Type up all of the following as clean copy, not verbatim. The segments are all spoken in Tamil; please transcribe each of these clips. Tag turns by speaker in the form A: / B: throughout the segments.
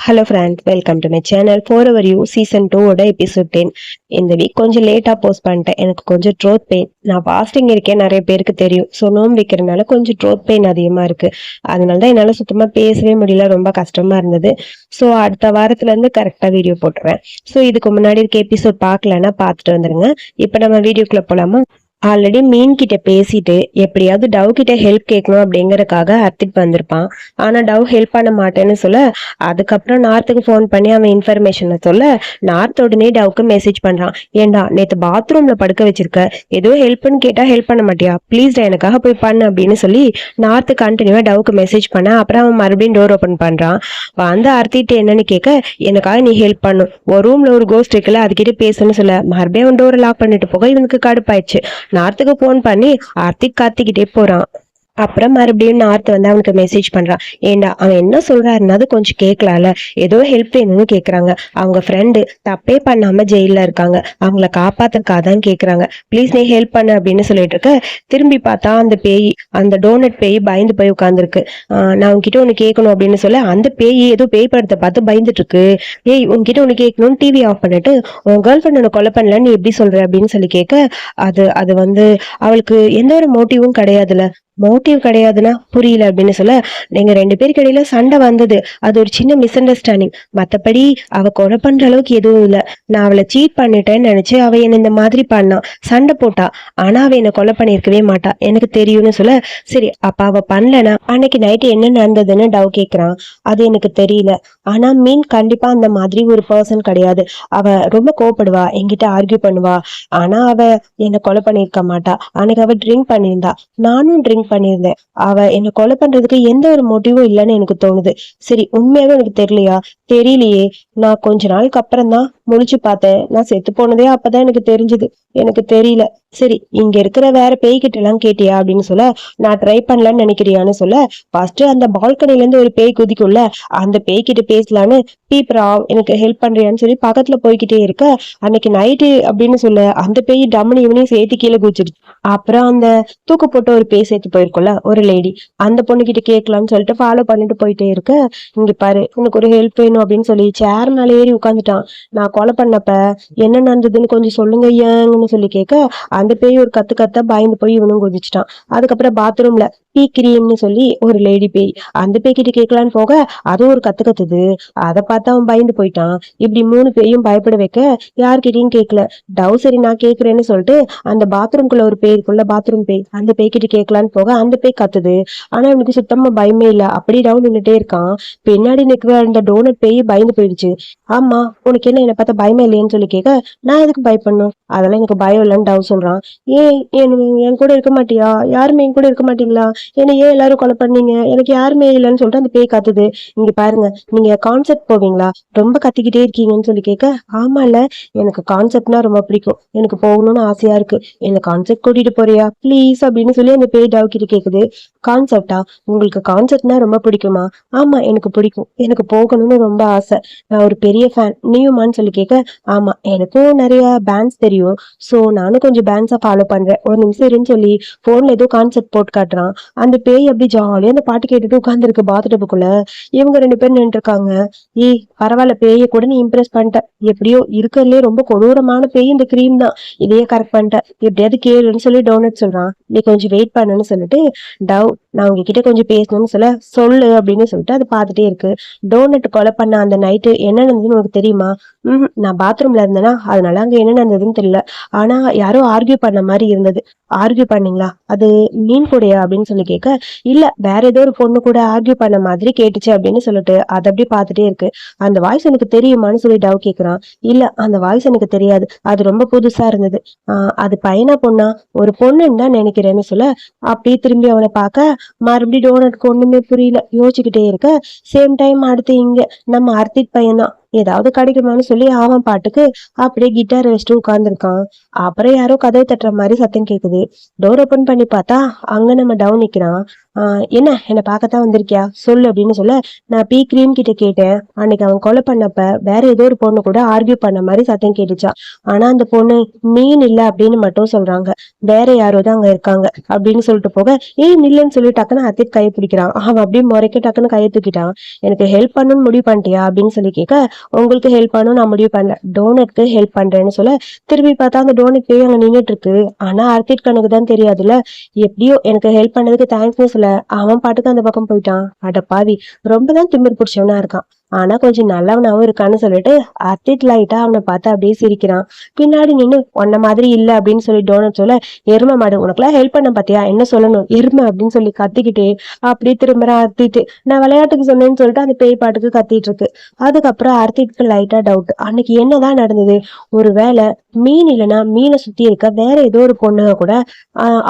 A: Hello friends, welcome to my channel. For our you season 2 episode 10. இந்த வீக் கொஞ்சம் லேட்டாக போஸ்ட் பண்ணிட்டேன். எனக்கு கொஞ்சம் த்ரோட் பெயின். நான் ஃபாஸ்டிங் இருக்கேன், நிறைய பேருக்கு தெரியும். ஸோ நோம்பு வைக்கிறதுனால கொஞ்சம் த்ரோட் பெயின் அதிகமாக இருக்குது. அதனால தான் என்னால் சுத்தமாக பேசவே முடியல, ரொம்ப கஷ்டமாக இருந்தது. ஸோ அடுத்த வாரத்துலேருந்து கரெக்டாக வீடியோ போட்டுருவேன். ஸோ இதுக்கு முன்னாடி இருக்க எபிசோட் பார்க்கலன்னா பார்த்துட்டு வந்துடுங்க. இப்போ நம்ம வீடியோக்குள்ளே போகலாமா? ஆல்ரெடி மீன் கிட்ட பேசிட்டு எப்படியாவது டவ் கிட்ட ஹெல்ப் கேட்கணும் அப்படிங்கறக்காக ஹர்த்திக் வந்திருப்பான். ஆனா டவ் ஹெல்ப் பண்ண மாட்டேன்னு சொல்ல, அதுக்கப்புறம் நார்த்துக்கு ஃபோன் பண்ணி அவன் இன்ஃபர்மேஷனை சொல்ல, நார்த் உடனே டவுக்கு மெசேஜ் பண்றான். ஏண்டா நேத்து பாத்ரூம்ல படுக்க வச்சிருக்க, ஏதோ ஹெல்ப்னு கேட்டா ஹெல்ப் பண்ண மாட்டியா, ப்ளீஸ் எனக்காக போய் பண்ணு அப்படின்னு சொல்லி நார்த்து கண்டினியூவா டவுக்கு மெசேஜ் பண்ண, அப்புறம் அவன் மறுபடியும் டோர் ஓப்பன் பண்றான். வந்து ஹர்த்திட்டு என்னன்னு கேட்க, எனக்காக நீ ஹெல்ப் பண்ணும், ஒரு ரூம்ல ஒரு கோஸ்ட் இருக்குல்ல அதுக்கிட்ட பேசுன்னு சொல்ல, மறுபடியும் அவன் டோரை லாக் பண்ணிட்டு போக இவனுக்கு கடுப்பாயிடுச்சு. நார்த்துக்கு போன் பண்ணி ஆர்த்திக் காத்திக்கிட்டே போறான். அப்புறம் மறுபடியும் நார்த் வந்து அவனுக்கு மெசேஜ் பண்றான். ஏண்டா அவன் என்ன சொல்றாருன்னா கொஞ்சம் கேட்கலாம்ல, ஏதோ ஹெல்ப் வேணும்னு கேக்குறாங்க. அவங்க ஃப்ரெண்டு தப்பே பண்ணாம ஜெயில இருக்காங்க, அவங்கள காப்பாத்துறக்காதான் கேக்குறாங்க, ப்ளீஸ் நீ ஹெல்ப் பண்ணு அப்படின்னு சொல்லிட்டு இருக்க. திரும்பி பார்த்தா அந்த பேய், அந்த டோனட் பேய் பயந்து போய் உட்காந்துருக்கு. நான் உன்கிட்ட ஒண்ணு கேட்கணும் அப்படின்னு சொல்ல, அந்த பேய் ஏதோ பேய் படத்தை பார்த்து பயந்துட்டு இருக்கு. ஏய் உன்கிட்ட ஒண்ணு கேட்கணும்னு டிவி ஆஃப் பண்ணிட்டு, உன் கேர்ள் ஃப்ரெண்ட் உன்னை கொலை பண்ணல நீ எப்படி சொல்ற அப்படின்னு சொல்லி கேட்க, அது அது வந்து அவளுக்கு எந்த ஒரு மோட்டிவும் கிடையாதுல. மோட்டிவ் கிடையாதுன்னா புரியல அப்படின்னு சொல்ல, நீங்க 2 பேருக்கு இடையில சண்டை வந்தது, அது ஒரு சின்ன மிஸ் அண்டர்ஸ்டாண்டிங், மத்தபடி அவ கொலை பண்ற அளவுக்கு எதுவும் இல்ல. நான் அவளை சீட் பண்ணிட்டேன்னு நினைச்சு அவ என்ன இந்த மாதிரி பண்ணா, சண்டை போட்டா. ஆனா அவ என்ன கொலை பண்ணிருக்கவே மாட்டா, எனக்கு தெரியும்னு சொல்ல, சரி அப்ப அவ பண்ணலனா அன்னைக்கு நைட்டு என்ன நடந்ததுன்னு டவ் கேக்குறான். அது எனக்கு தெரியல, ஆனா மீன் கண்டிப்பா அந்த மாதிரி ஒரு பர்சன் கிடையாது. அவ ரொம்ப கோவப்படுவா, என்கிட்ட ஆர்கியூ பண்ணுவா. ஆனா அவ என்ன கொலை பண்ணிருக்க மாட்டா. அன்னைக்கு அவ ட்ரிங்க் பண்ணியிருந்தா, நானும் ட்ரிங்க் பண்ணியிருந்தேன். அவ என்ன கொலை பண்றதுக்கு எந்த ஒரு மோட்டிவும் இல்லைன்னு எனக்கு தோணுது. சரி உண்மையாவே எனக்கு தெரியலையா? தெரியலையே. நான் கொஞ்ச நாளுக்கு அப்புறம் தான் முழிச்சு பார்த்தேன். நான் செத்து போனதே அப்பதான் எனக்கு தெரிஞ்சது. எனக்கு தெரியல. சரி இங்க இருக்கிற வேற பேய்கிட்ட எல்லாம் கேட்டியா அப்படின்னு சொல்ல, நான் ட்ரை பண்ணலான்னு நினைக்கிறியான்னு சொல்ல, ஃபர்ஸ்ட் அந்த பால்கனில இருந்து ஒரு பேய் குதிக்கும்ல, அந்த பேய்கிட்ட பேசலான்னு பீப்ரா எனக்கு ஹெல்ப் பண்றியான்னு சொல்லி பக்கத்துல போய்கிட்டே இருக்க, அன்னைக்கு நைட்டு அப்படின்னு சொல்ல அந்த பேய் டம்னு இவனையும் சேர்த்து கீழே குதிச்சிருச்சு. அப்புறம் அந்த தூக்கு போட்டு ஒரு பேய் சேர்த்து போயிருக்கும்ல ஒரு லேடி, அந்த பொண்ணு கிட்ட கேட்கலாம்னு சொல்லிட்டு ஃபாலோ பண்ணிட்டு போயிட்டே இருக்க, இங்க பாரு உனக்கு ஒரு ஹெல்ப் வேணும் அப்படின்னு சொல்லி சேர் மேல ஏறி உட்காந்துட்டான். நான் கொலை பண்ணப்ப என்ன நடந்ததுன்னு கொஞ்சம் சொல்லுங்க ஏங்கன்னு சொல்லி கேட்க, அந்த பேய் ஒரு கத்து கத்த பயந்து போய் இவனும் குதிச்சுட்டான். அதுக்கப்புறம் பாத்ரூம்ல பீ கிரீம்னு சொல்லி ஒரு லேடி பேய், அந்த பேய் கிட்ட கேட்கலான்னு போக அதுவும் ஒரு கத்து கத்துது. அதை பார்த்து அவன் பயந்து போயிட்டான். இப்படி 3 பேயும் பயப்பட வைக்க யார்கிட்டயும் கேட்கல. டவ் சரி நான் கேட்கறேன்னு சொல்லிட்டு அந்த பாத்ரூம்குள்ள ஒரு பேய் இருக்குல்ல, பாத்ரூம் பேய், அந்த பேய் கிட்ட கேட்கலான்னு போக அந்த பேய் கத்துது. ஆனா அவனுக்கு சுத்தமா பயமே இல்ல, அப்படியே டவுன் நின்னுட்டே இருக்கான். பின்னாடி நிக்கிற அந்த டோனட் பேய் பயந்து போயிடுச்சு. ஆமா உனக்கு என்ன, என்னை பார்த்தா பயமே இல்லையேன்னு சொல்லி கேட்க, நான் எதுக்கு பயப்படணும், அதெல்லாம் எனக்கு பயம் இல்லைன்னு டவ் சொல்றான். ஏன் என் கூட இருக்க மாட்டியா, யாருமே என் கூட இருக்க மாட்டீங்களா, என்ன ஏன் எல்லாரும் கொலை பண்ணீங்க, எனக்கு யாருமே இல்லைன்னு சொல்லிட்டு அந்த பேய் கத்துது. இங்க பாருங்க நீங்க கான்செப்ட் போவீங்களா, ரொம்ப கத்திக்கிட்டே இருக்கீங்கன்னு சொல்லி கேட்க, ஆமா இல்ல எனக்கு கான்செப்ட்னா ரொம்ப பிடிக்கும், எனக்கு போகணும்னு ஆசையா இருக்கு, என்ன கான்செப்ட் கூட்டிட்டு போறியா ப்ளீஸ் அப்படின்னு சொல்லி அந்த பேய் டவ் கிட்ட கேக்குது. கான்செப்டா, உங்களுக்கு கான்செப்ட்னா ரொம்ப பிடிக்குமா? ஆமா எனக்கு பிடிக்கும், எனக்கு போகணும்னு ரொம்ப ஆசை, நான் ஒரு பெரிய ஃபேன், நீயுமான்னு சொல்லி கேட்க, ஆமா எனக்கும் நிறைய பேண்ட்ஸ் தெரியும், சோ நானும் கொஞ்சம் பேண்ட்ஸை ஃபாலோ பண்றேன், ஒரு நிமிஷம் இருன்னு சொல்லி போன்ல ஏதோ கான்செப்ட் போட்டு காட்டுறான். அந்த பேய் அப்படி ஜாலியா அந்த பாட்டு கேட்டுட்டு உட்கார்ந்துருக்கு பாத்டப்புக்குள்ள. இவங்க 2 பேரும் நின்று இருக்காங்க. ஏய் பரவாயில்ல, பேய கூட நீ இம்ப்ரெஸ் பண்ணிட்ட, எப்படியோ இருக்கிறதுலே ரொம்ப கொடூரமான பேய் இந்த கிரீம் தான், இதையே கரெக்ட் பண்ணிட்ட, எப்படியாவது கேளுன்னு சொல்லி டோனட் சொல்றான். நீ கொஞ்சம் வெயிட் பண்ணுன்னு சொல்லிட்டு டவ், நான் உங்ககிட்ட கொஞ்சம் பேசணும்னு சொல்ல, சொல்லு அப்படின்னு சொல்லிட்டு அது பார்த்துட்டே இருக்கு. டோனட் கொலை பண்ண அந்த நைட்டு என்ன நடந்ததுன்னு உனக்கு தெரியுமா? நான் பாத்ரூம்ல இருந்தேன்னா அதனால அங்க என்ன நடந்ததுன்னு தெரியல, ஆனா யாரோ ஆர்கியூ பண்ண மாதிரி இருந்தது. ஆர்கியூ பண்ணீங்களா, அது மீன் கூடயா அப்படின்னு சொல்லி கேட்க, இல்ல வேற ஏதோ ஒரு பொண்ணு கூட ஆர்கியூ பண்ண மாதிரி கேட்டுச்சு அப்படின்னு சொல்லிட்டு அதை அப்படி பார்த்துட்டே இருக்கு. அந்த வாய்ஸ் எனக்கு தெரியுமான்னு சொல்லி டவ் கேக்குறான். இல்ல அந்த வாய்ஸ் எனக்கு தெரியாது, அது ரொம்ப புதுசா இருந்தது. அது பையனா பொண்ணா, ஒரு பொண்ணுன்னு தான் நினைக்கிறேன்னு சொல்ல, அப்படியே திரும்பி அவனை பார்க்க மறுபடியும் டோனட்க்கு ஒண்ணுமே புரியல, யோசிச்சுக்கிட்டே இருக்க. சேம் டைம் அடுத்து இங்க நம்ம ஹர்த்திக் பையன் தான் ஏதாவது கிடைக்குமான்னு சொல்லி அவன் பாட்டுக்கு அப்படியே கிட்டார் வச்சுட்டு உட்கார்ந்துருக்கான். அப்புறம் யாரோ கதவு தட்டுற மாதிரி சத்தம் கேக்குது. டோர் ஓபன் பண்ணி பார்த்தா அங்க நம்ம டவுன் நிக்கிறான். என்ன என்னை பார்க்கத்தான் வந்திருக்கியா சொல்லு அப்படின்னு சொல்ல, நான் பி கிரீம் கிட்ட கேட்டேன். அன்னைக்கு அவன் கொலை பண்ணப்ப வேற ஏதோ ஒரு பொண்ணு கூட ஆர்கியூ பண்ண மாதிரி சத்தம் கேட்டுச்சான். ஆனா அந்த பொண்ணு மீன் இல்ல அப்படின்னு மட்டும் சொல்றாங்க. வேற யாரோ தான் அங்க இருக்காங்க அப்படின்னு சொல்லிட்டு போக, நில்லுன்னு சொல்லி டக்குன்னு அத்திட் கையை பிடிக்கிறான். அவன் அப்படியே முறைக்க டக்குன்னு கையை தூக்கிட்டான். எனக்கு ஹெல்ப் பண்ணணும்னு முடிவு பண்ணிட்டியா அப்படின்னு சொல்லி கேட்க, உங்களுக்கு ஹெல்ப் பண்ணணும் நான் முடிவு பண்ணல, டோனட்க்கு ஹெல்ப் பண்றேன்னு சொல்ல, திரும்பி பார்த்தா அந்த டோனட் போய் அங்க நின்னுட்டு இருக்கு. ஆனா அர்த்திட் கண்ணுக்கு தான் தெரியாதுல்ல. எப்படியோ எனக்கு ஹெல்ப் பண்ணதுக்கு தேங்க்ஸ்னு சொல்ல அவன் பாட்டுக்கு அந்த பக்கம் போயிட்டான். அட பாவி, ரொம்பதான் திமிர் பிடிச்சவனா இருக்கான். ஆனா கொஞ்சம் நல்லவனாவும் இருக்கான்னு சொல்லிட்டு அர்த்திட் லைட்டா அவனை பார்த்து அப்படியே சிரிக்கிறான். பின்னாடி நின்னு உன்ன மாதிரி இல்ல அப்படின்னு சொல்லி டோனட் சொல்ல, எருமை மாடு உனக்குலாம் ஹெல்ப் பண்ண பாத்தியா, என்ன சொல்லணும் எருமை அப்படின்னு சொல்லி கத்திக்கிட்டே அப்படியே திரும்புறான் அர்த்திட்டு. நான் விளையாட்டுக்கு சொன்னேன்னு சொல்லிட்டு அந்த பேய் பாட்டுக்கு கத்திட்டு இருக்கு. அதுக்கப்புறம் அர்த்திட்க்கு லைட்டா டவுட், அன்னைக்கு என்னதான் நடந்தது? ஒருவேளை மீன் இல்லைன்னா மீனை சுத்தி இருக்க வேற ஏதோ ஒரு பொண்ணுங்க கூட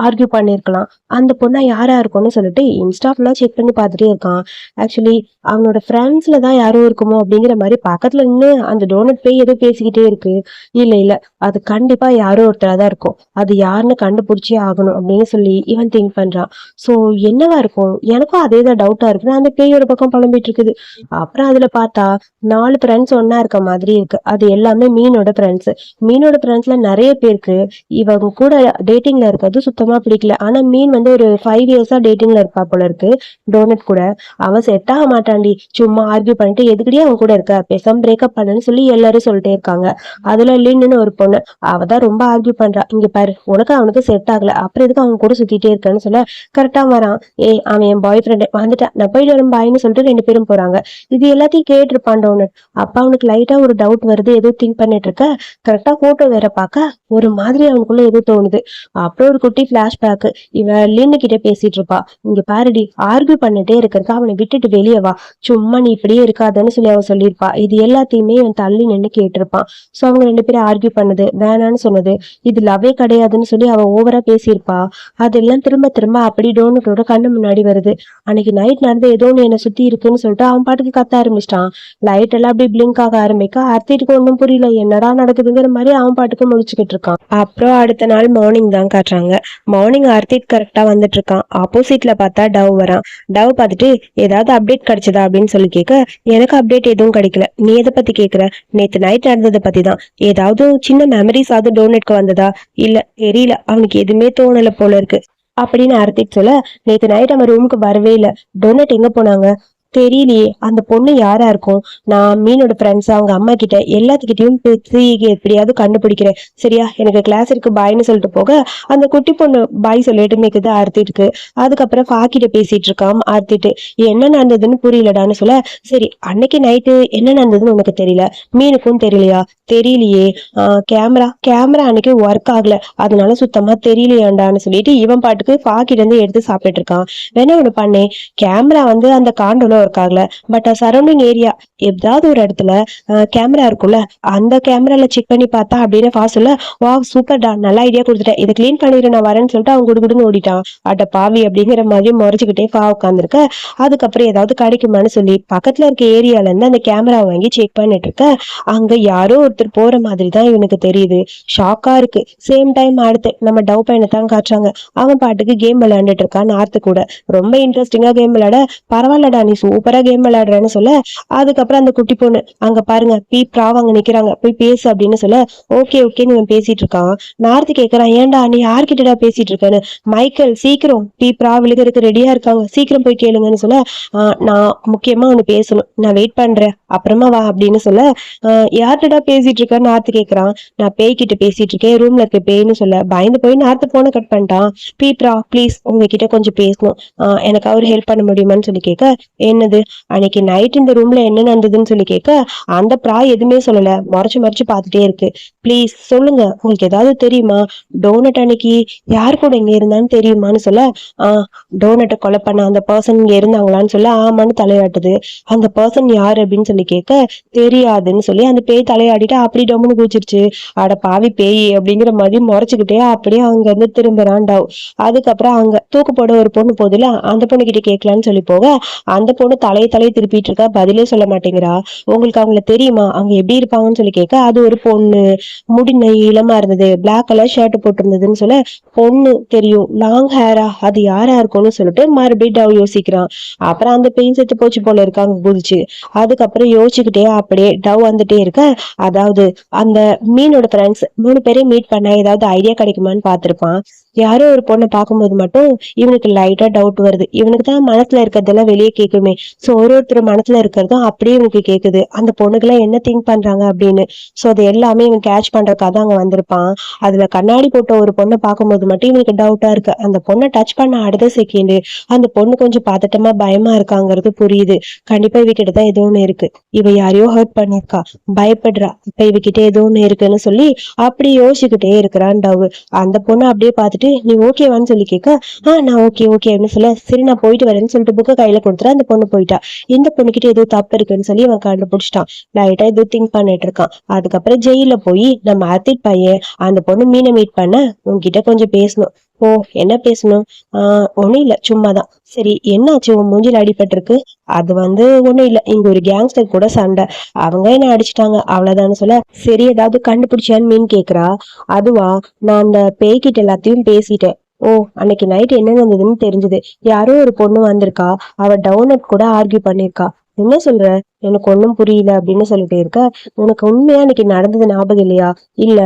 A: ஆர்கியூ பண்ணிருக்கலாம். அந்த பொண்ணா யாரா இருக்கும்னு சொல்லிட்டு இன்ஸ்டா ஃபுல்லா செக் பண்ணி பார்த்துட்டே இருக்கான். ஆக்சுவலி அவனோட ஃப்ரெண்ட்ஸ்ல தான் யாரும் இருக்குமோ அப்படிங்கிற மாதிரி பக்கத்துல நின்று அந்த டோனட் போய் ஏதோ பேசிக்கிட்டே இருக்கு. இல்ல அது கண்டிப்பா யாரோ ஒருத்தரா தான் இருக்கும். அது யாருன்னு கண்டுபிடிச்சே ஆகணும் அப்படின்னு சொல்லி இவன் திங்க் பண்றான். சோ என்னவா இருக்கும்? எனக்கும் அதே தான் டவுட்டா இருக்கு. அந்த பேய் ஒரு பக்கம் புலம்பிட்டு இருக்குது. அப்புறம் அதுல பார்த்தா 4 ஃப்ரெண்ட்ஸ் ஒன்னா இருக்க மாதிரி இருக்கு. அது எல்லாமே மீனோட ஃப்ரெண்ட்ஸ். மீனோட ஃப்ரெண்ட்ஸ்ல நிறைய பேருக்கு இவங்க கூட டேட்டிங்ல இருக்கிறது சுத்தமா பிடிக்கல. ஆனா மீன் வந்து ஒரு 5 இயர்ஸா டேட்டிங்ல இருப்பா போல இருக்கு டோனட் கூட. அவன் செட் ஆக மாட்டான்டி, சும்மா ஆர்கியூ பண்ணிட்டு எதுக்கடியே அவன் கூட இருக்க, பேசாம பிரேக்கப் பண்ணுன்னு சொல்லி எல்லாரும் சொல்லிட்டே இருக்காங்க. அதுல லின்னு ஒரு பொண்ணு, அவதான் ரொம்ப ஆர்கியூ பண்றா. இங்க பாரு, உனக்கு அவனுக்கு செட் ஆகல, அப்புறம் எதுக்கு அவன் கூட சுத்திட்டே இருக்கன்னு சொல்ல கரெக்டா வரான். அவன் என் பாய் ஃப்ரெண்ட் வந்துட்டான், நான் போயிட்டு வரும் பாய்னு சொல்லிட்டு 2 பேரும் போறாங்க. இது எல்லாத்தையும் கேட்டிருப்பான் டோனட். அப்ப அவனுக்கு லைட்டா ஒரு டவுட் வருது, ஏதோ திங்க் பண்ணிட்டு இருக்க. கரெக்டா போட்டோ வேற பார்க்க ஒரு மாதிரி அவனுக்குள்ள ஏதோ தோணுது. அப்புறம் ஒரு குட்டி பிளாஷ்பேக். இவன் லின்னு கிட்ட பேசிட்டு இருப்பா. இங்க பாருடி, ஆர்கியூ பண்ணிட்டே இருக்கிறதுக்கு அவனை விட்டுட்டு வெளியே வா, சும்மா நீ இப்படியே இருக்காதுன்னு சொல்லி அவன் சொல்லியிருப்பா. இது எல்லாத்தையுமே அவன் தள்ளி நின்று கேட்டிருப்பான். சோ அவங்க 2 பேரும் ஆர்கியூ பண்ணது, வேணான்னு சொன்னது, இது லவ்வே கிடையாதுன்னு சொல்லி அவன் ஓவரா பேசியிருப்பா. அதெல்லாம் திரும்ப திரும்ப அப்படி டோனட்டோட கண்ணு முன்னாடி வருது. அன்னைக்கு நைட் நடந்து ஏதோ ஒன்று என்னை சுத்தி இருக்குன்னு சொல்லிட்டு அவன் பாட்டுக்கு கத்த ஆரம்பிச்சிட்டான். லைட் எல்லாம் அப்படியே பிளிங்க் ஆக ஆரம்பிக்க அர்த்திட்டுக்கு ஒன்றும் புரியல, என்னடா நடக்குதுங்கிற மாதிரி அவன் பாட்டுக்கு முடிச்சுக்கிட்டு இருக்கான். அப்புறம் அடுத்த நாள் மார்னிங் தான் காட்டுறாங்க. மார்னிங் அர்த்திட் கரெக்டா வந்துட்டு இருக்கான். ஆப்போசிட்ல பார்த்தா டவ் வரான். டவ் பார்த்துட்டு ஏதாவது அப்டேட் கிடைச்சதா அப்படின்னு சொல்லி கேட்க, எனக்கு அப்டேட் எதுவும் கிடைக்கல, நீ எதை பத்தி கேக்குற, நேத்து நைட் நடந்ததை பத்தி தான், ஏதாவது சின்ன மெமரிஸ் ஆகுது டோனட்க்கு வந்ததா, இல்ல தெரியல, அவனுக்கு எதுவுமே தோணல போல இருக்கு அப்படின்னு அர்த்திட் சொல்ல, நேத்து நைட் அவன் ரூமுக்கு வரவே இல்ல, டோனட் எங்க போனாங்க தெரியலையே, அந்த பொண்ணு யாரா இருக்கும், நான் மீனோட ஃப்ரெண்ட்ஸ் அவங்க அம்மா கிட்ட எல்லாத்துக்கிட்டையும் பேசி எப்படியாவது கண்டுபிடிக்கிறேன், சரியா, எனக்கு கிளாஸ் இருக்கு பாய்னு சொல்லிட்டு போக அந்த குட்டி பொண்ணு பாய் சொல்லிட்டு மேக்குது ஆர்த்திட்டுக்கு. அதுக்கப்புறம் ஃபாக்கிட்ட பேசிட்டு இருக்கான் ஆர்த்திட்டு. என்ன நடந்ததுன்னு புரியலடான்னு சொல்ல, சரி அன்னைக்கு நைட்டு என்ன நடந்ததுன்னு உனக்கு தெரியல, மீனுக்கும் தெரியலையா, தெரியலையே, கேமரா அன்னைக்கு ஒர்க் ஆகல, அதனால சுத்தமா தெரியலையாண்டான்னு சொல்லிட்டு இவன் பாட்டுக்கு ஃபாக்கிட்ட இருந்து எடுத்து சாப்பிட்டுட்டு இருக்கான். வேணா ஒண்ணு பண்ணேன், கேமரா வந்து அந்த காண்டோல ஒர்க் ஆகல, பட் சரௌண்டிங் ஏரியா ஏதாவது ஒரு இடத்துல கேமரா இருக்கும்ல, அந்த கேமரால செக் பண்ணி பார்த்தா அப்படின்னு ஃபா சொல்ல, வா சூப்பர்டா, நல்ல ஐடியா கொடுத்துட்டேன், இதை கிளீன் பண்ணிடு நான் வரேன்னு சொல்லிட்டு அவன் குடுகுடுன்னு ஓடிட்டான். அட பாவி அப்படிங்கிற மாதிரி முறைச்சுக்கிட்டே ஃபா உட்காந்துருக்க. அதுக்கப்புறம் ஏதாவது கிடைக்குமான்னு சொல்லி பக்கத்துல இருக்க ஏரியால இருந்து அந்த கேமரா வாங்கி செக் பண்ணிட்டு இருக்க. அங்க யாரோ ஒருத்தர் போற மாதிரி தான் இவனுக்கு தெரியுது. ஷாக்கா இருக்கு. சேம் டைம் அடுத்து நம்ம டவ் பையனை தான் காட்டுறாங்க. அவன் பாட்டுக்கு கேம் விளையாண்டுட்டு இருக்கான் நார்த்து கூட. ரொம்ப இன்ட்ரெஸ்டிங்கா கேம் விளையாட, பரவாயில்லடா நீ சூப்பரா கேம் விளையாடுறேன்னு சொல்ல, அதுக்கப்புறம் அந்த குட்டி பொண்ணு, அங்க பாருங்க பீ ப்ராவ் அங்க நிக்கிறாங்க, போய் பேசு அப்படின்னு சொல்ல, ஓகே ஓகேன்னு இவன் பேசிட்டு இருக்கான். நார்த்து கேக்குறான், ஏன்டா நீ யார்கிட்டடா பேசிட்டு இருக்கேன்னு. மைக்கேல் சீக்கிரம் பீ ப்ராவ் விழுகிறதுக்கு ரெடியா இருக்காங்க, சீக்கிரம் போய் கேளுங்கன்னு சொல்ல, நான் முக்கியமா ஒண்ணு பேசணும், நான் வெயிட் பண்றேன் அப்புறமா வா அப்படின்னு சொல்ல, யார்கிட்டடா பேசிட்டு இருக்க நார்த்து கேக்குறான். நான் பேய்கிட்ட பேசிட்டு இருக்கேன், ரூம்ல இருக்க பேய்னு சொல்ல, பயந்து போய் நார்த்து போன கட் பண்ணிட்டான். பீ ப்ராவ் ப்ளீஸ் உங்ககிட்ட கொஞ்சம் பேசணும், எனக்கு அவர் ஹெல்ப் பண்ண முடியுமான்னு சொல்லி கேட்க, என்னது அன்னைக்கு நைட் இந்த ரூம்ல என்ன நடந்ததுன்னு சொல்லி கேட்க, அந்த ப்ரா எதுவுமே சொல்லல, மறைச்சு மறைச்சு பார்த்துட்டே இருக்கு, ப்ளீஸ் சொல்லுங்க உங்களுக்கு ஏதாவது தெரியுமா, டோனட் அன்னைக்கு யார் கூட இங்க இருந்தான்னு தெரியுமான்னு சொல்ல, டோனட்டை கொலை பண்ண அந்த பர்சன் இங்க இருந்தாங்களான்னு சொல்ல, ஆமான்னு தலையாட்டுது. அந்த பர்சன் யாரு அப்படின்னு சொல்லி கேட்க, தெரியாதுன்னு சொல்லி அந்த பேய் தலையாடிட்டு அப்படி டம்முன்னு குதிச்சிருச்சு. அட பாவி பேய் அப்படிங்கிற மாதிரி முறைச்சுக்கிட்டே அப்படியே அங்க இருந்து திரும்புறான் டவ். அதுக்கப்புறம் அங்க தூக்கு போட ஒரு பொண்ணு போதுல, அந்த பொண்ணு கிட்ட கேட்கலான்னு சொல்லி போக, அந்த பொண்ணு பொண்ணு தலையை திருப்பிட்டு இருக்கா, பதிலே சொல்ல மாட்டேங்கிறா. உங்களுக்கு அவங்கள தெரியுமா, அவங்க எப்படி இருப்பாங்கன்னு சொல்லி கேட்க, அது ஒரு பொண்ணு, முடி நீளமா இருந்தது, பிளாக் கலர் ஷர்ட் போட்டிருந்ததுன்னு சொல்ல, பொண்ணு தெரியும், லாங் ஹேரா, அது யாரா இருக்கும்னு சொல்லிட்டு மறுபடியும் டவ் யோசிக்கிறான். அப்புறம் அந்த பெயின் செத்து போச்சு போல இருக்காங்க குதிச்சு. அதுக்கப்புறம் யோசிச்சுக்கிட்டே அப்படியே டவ் வந்துட்டே இருக்க, அதாவது அந்த மீனோட ஃப்ரெண்ட்ஸ் 3 பேரையும் மீட் பண்ண ஏதாவது ஐடியா கிடைக்குமான்னு பார்த்திருப்பான். யாரோ ஒரு பொண்ணை பார்க்கும்போது மட்டும் இவனுக்கு லைட்டா டவுட் வருது. இவனுக்கு தான் மனசுல இருக்கிறதெல்லாம் வெளியே கேட்குமே. சோ ஒருத்தர் மனசுல இருக்கிறதும் அப்படியே இவனுக்கு கேக்குது, அந்த பொண்ணுக்கெல்லாம் என்ன திங்க் பண்றாங்க அப்படின்னு. சோ அது எல்லாமே இவன் கேட்ச் பண்றதுக்காக தான் அங்க வந்திருப்பான். அதுல கண்ணாடி போட்ட ஒரு பொண்ணை பார்க்கும்போது மட்டும் இவனுக்கு டவுட்டா இருக்கு. அந்த பொண்ணை டச் பண்ண அடுத்த செகண்ட் அந்த பொண்ணு கொஞ்சம் பதட்டமா பயமா இருக்காங்கிறது புரியுது. கண்டிப்பா இவகிட்ட தான் ஏதோ ஒண்ணு இருக்கு, இவ யாரையோ ஹர்ட் பண்ணிருக்கா, பயப்படுறா, இப்ப இவகிட்ட ஏதோ ஒண்ணு இருக்குன்னு சொல்லி அப்படி யோசிச்சுக்கிட்டே இருக்கிறான் டவ். அந்த பொண்ணு அப்படியே பார்த்துட்டு நீ ஓகேவான்னு சொல்லி கேட்க, நான் ஓகே ஓகே அப்படின்னு சொல்ல, சரி நான் போயிட்டு வரேன்னு சொல்லிட்டு புக்கை கையில கொடுத்துட்டு அந்த பொண்ணு போயிட்டா. இந்த பொண்ணுகிட்ட ஏதோ தப்பு இருக்குன்னு சொல்லி அவன் கண்டுபிடிச்சிட்டான். லைட்டா ஏதோ திங்க் பண்ணிட்டு இருக்கான். அதுக்கப்புறம் ஜெயில போய் நம்ம அத்திட் பையன் அந்த பொண்ணு மீனை மீட் பண்ண, உன்கிட்ட கொஞ்சம் பேசணும். ஓ, என்ன பேசணும்? ஒண்ணும் இல்ல, சும்மாதான். சரி, என்னாச்சு, உன் மூஞ்சில அடிபட்டிருக்கு? அது ஒண்ணும் இல்ல, இங்க ஒரு கேங்ஸ்டர் கூட சண்டை, அவங்க என்ன அடிச்சிட்டாங்க அவ்வளவுதான்னு சொல்ல, சரி ஏதாவது கண்டுபிடிச்சியான்னு மீன் கேக்குறா. அதுவா, நான் அந்த பேய்கிட்ட எல்லாத்தையும் பேசிட்டேன். ஓ, அன்னைக்கு நைட் என்ன நடந்ததுன்னு தெரிஞ்சது. யாரோ ஒரு பொண்ணு வந்திருக்கா, அவ டவுனட் கூட ஆர்கியூ பண்ணிருக்கா. என்ன சொல்ற, எனக்கு ஒண்ணும் புரியல அப்படின்னு சொல்லிட்டு இருக்க. உனக்கு உண்மையா அன்னைக்கு நடந்தது ஞாபகம் இல்லையா? இல்ல.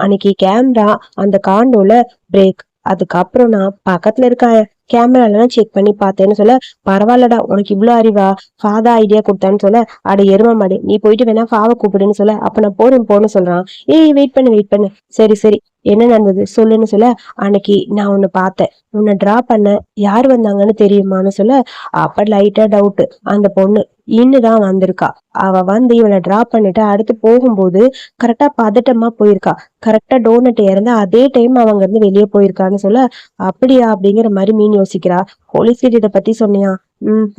A: அன்னைக்கு கேமரா அந்த காண்டோல பிரேக், அதுக்கப்புறம் நான் பக்கத்துல இருக்க கேமராலாம் செக் பண்ணி பார்த்தேன்னு சொல்ல, பரவாயில்லடா உனக்கு இவ்வளவு அறிவா, ஃபாதா ஐடியா கொடுத்தான்னு சொல்ல, அட எரும மாடு, நீ போயிட்டு வேணா ஃபாவை கூப்பிடுன்னு சொல்ல, அப்ப நான் போன்னு சொல்றான். ஏய் வெயிட் பண்ணு, சரி சரி என்ன நடந்தது சொல்லுன்னு சொல்ல, அன்னைக்கு நான் உன்னை பார்த்தேன், உன்னை டிரா பண்ண யார் வந்தாங்கன்னு தெரியுமான்னு சொல்ல, அப்ப லைட்டா டவுட். அந்த பொண்ணு இன்னுதான் வந்திருக்கா. அவ இவனை டிரா பண்ணிட்டு அடுத்து போகும்போது கரெக்டா பதட்டமா போயிருக்கா. கரெக்டா டோனட் இறந்து அதே டைம் அவங்க இருந்து வெளியே போயிருக்கான்னு சொல்ல, அப்படியா அப்படிங்கிற மாதிரி மீன் யோசிக்கிறா. போலீஸ் கிட்ட இதை பத்தி சொன்னியா?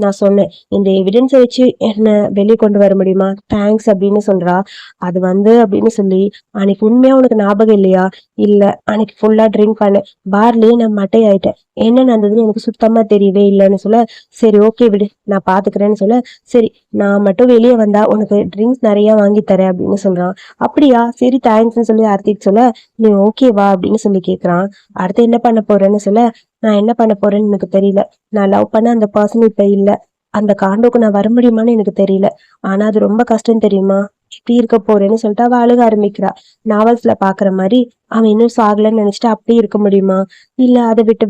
A: நான் சொன்னேன், இந்த எவிடன்ஸை வச்சு என்ன வெளியே கொண்டு வர முடியுமா, தேங்க்ஸ் அப்படின்னு சொல்றா. அது அப்படின்னு சொல்லி, அன்னைக்கு உண்மையா உனக்கு ஞாபகம் இல்லையா? இல்ல, அன்னைக்கு ஃபுல்லா ட்ரிங்க் பண்ணேன், பார்லயே நான் மட்டை ஆயிட்டேன், என்ன நடந்ததுன்னு எனக்கு சுத்தமா தெரியவே இல்லைன்னு சொல்ல, சரி ஓகே விடு, நான் பாத்துக்கிறேன்னு சொல்ல, சரி நான் மட்டும் வெளியே வந்தா உனக்கு ட்ரிங்க்ஸ் நிறைய வாங்கி தரேன் அப்படின்னு சொல்றான். அப்படியா, சரி தேங்க்ஸ்ன்னு சொல்லி ஆர்த்திக்கு சொல்ல, நீ ஓகேவா அப்படின்னு சொல்லி கேக்குறான். அடுத்து என்ன பண்ண போறேன்னு சொல்ல, நான் என்ன பண்ண போறேன்னு எனக்கு தெரியல, நான் லவ் பண்ண அந்த பர்சன் இப்ப இல்ல, அந்த காண்டோக்கு நான் வர முடியுமான்னு எனக்கு தெரியல, ஆனா அது ரொம்ப கஷ்டம் தெரியுமா, எப்படி இருக்க போறேன்னு சொல்லிட்டு அவ அழுக ஆரம்பிக்கிறா. நாவல்ஸ்ல பாக்குற மாதிரி அவன் இன்னும் சாகலன்னு நினைச்சிட்டு அப்படியே இருக்க முடியுமா, இல்ல அதை விட்டு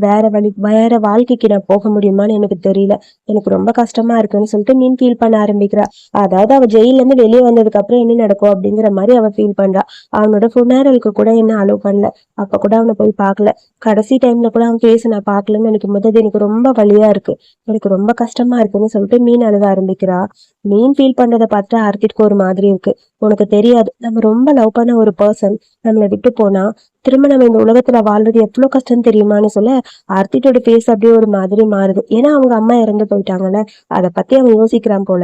A: வேற வாழ்க்கைக்கு நான் போக முடியுமான்னு எனக்கு தெரியல, எனக்கு ரொம்ப கஷ்டமா இருக்குன்னு சொல்லிட்டு மீன் ஃபீல் பண்ண ஆரம்பிக்கிறா. அதாவது அவ ஜெயில இருந்து வெளியே வந்ததுக்கு அப்புறம் என்ன நடக்கும் அப்படிங்கிற மாதிரி அவ ஃபீல் பண்றா. அவனோட ஃபுனரலுக்கு கூட என்ன அலோவ் பண்ணல, அப்ப கூட அவனை போய் பார்க்கல, கடைசி டைம்ல கூட அவன் பேச நான் பாக்கலன்னு நினைக்கும் போது எனக்கு ரொம்ப வலியா இருக்கு, எனக்கு ரொம்ப கஷ்டமா இருக்குன்னு சொல்லிட்டு மீன் அழுக ஆரம்பிக்கிறா. மீன் ஃபீல் பண்றதை பார்த்துட்டு ஆர்த்திக்கு ஒரு மாதிரி இருக்கு. உனக்கு தெரியாது, நம்ம ரொம்ப லவ் பண்ண ஒரு பர்சன் நம்மளை விட்டு போனா திரும்ப நம்ம இந்த உலகத்துல வாழ்றது எவ்வளவு கஷ்டம் தெரியுமான்னு சொல்ல, ஆர்த்திட்டோட ஃபேஸ் அப்படியே ஒரு மாதிரி மாறுது. ஏன்னா அவங்க அம்மா இறந்து போயிட்டாங்கல்ல, அதை பத்தி அவன் யோசிக்கிறான் போல.